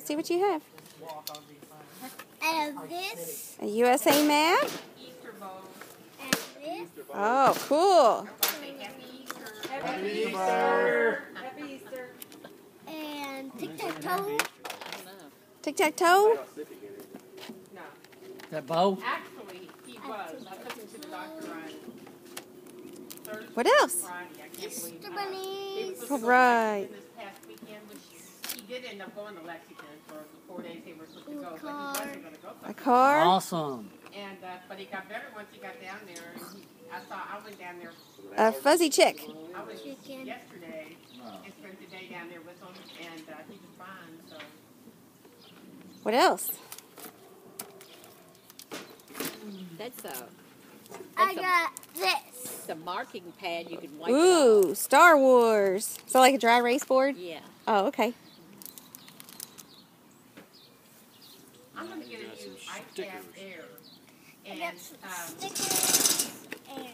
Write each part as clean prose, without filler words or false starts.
Let's see what you have. And this. A USA map. And this. Oh, cool. Happy Easter! Happy Easter! And tic-tac-toe. Tic-tac-toe. No. That bow? Actually, he was. I took him to the doctor on Thursday. What else? Friday. I can't Easter believe it. bunnies. All right. This past weekend, which he did end up going to Lexington for the 4 days they were supposed to go, but he wasn't going to go. A car. Awesome. And but he got better once he got down there. And I went down there. A fuzzy chick. I was Chicken. yesterday and spent the day down there with him, and he was fine. So What else? That's I got this. a marking pad you can wipe it Ooh, Star Wars. So like a dry erase board? off. Yeah. Oh, okay. I'm going to get a new iPad Air. I And got some stickers and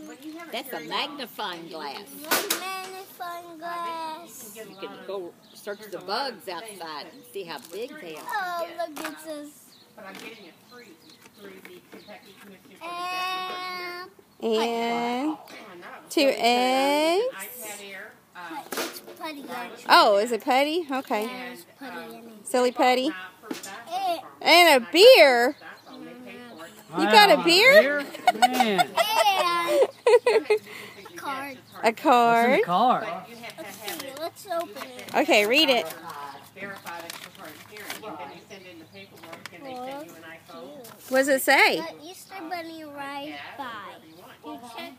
when you have a That's a carry-on, magnifying glass. one magnifying glass. get a You lot can of- go search the bugs outside and see how big they are. Oh, look at this. But I'm getting it free through the Kentucky Commission for the Deaf and And And I know. 2 So it's eggs. an iPad Air. it's putty actually. Oh, is it putty? Okay. There's putty in it. Silly putty. Not for that phone. And a beer. That phone, they pay for it. You got a Wow, beer? Man. And card. A What's in card. the car? But you have to Let's have see. it Let's open it. Okay, read it. verified it's for hard of hearing, and then you send in the paperwork, and they send you an iPhone. What does it say? The Easter Bunny arrived by. Whatever you want. You check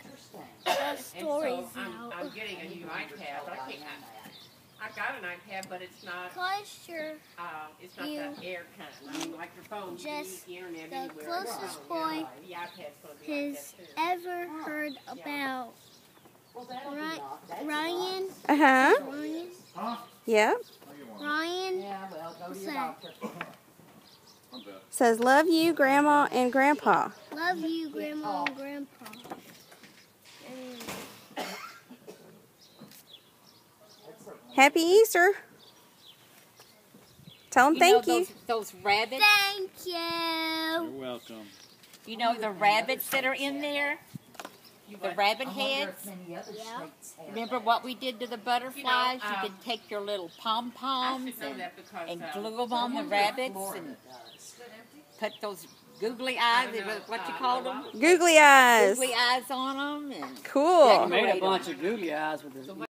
the And stories so out. I'm getting a new iPad, but I can't. I got an iPad, but it's not. Close your It's not You the air kind. I mean, like your phone, you can use just the internet the anywhere. closest boy The iPad's supposed to be like has that too. ever heard about Ryan. Uh-huh. Ryan. Yep. Ryan. What's that? Says, love you, Grandma and Grandpa. Love you, Grandma and Grandpa. And Happy Easter. Tell them thank you. Those rabbits. thank you. welcome. You know the rabbits that are in there? The rabbit heads. Yeah. Remember what we did to the butterflies? You could take your little I pom-poms should know that because and glue them on the rabbits and put those googly eyes, what you call them? Googly eyes. Googly eyes on them. And Cool. Made a bunch of googly eyes with this.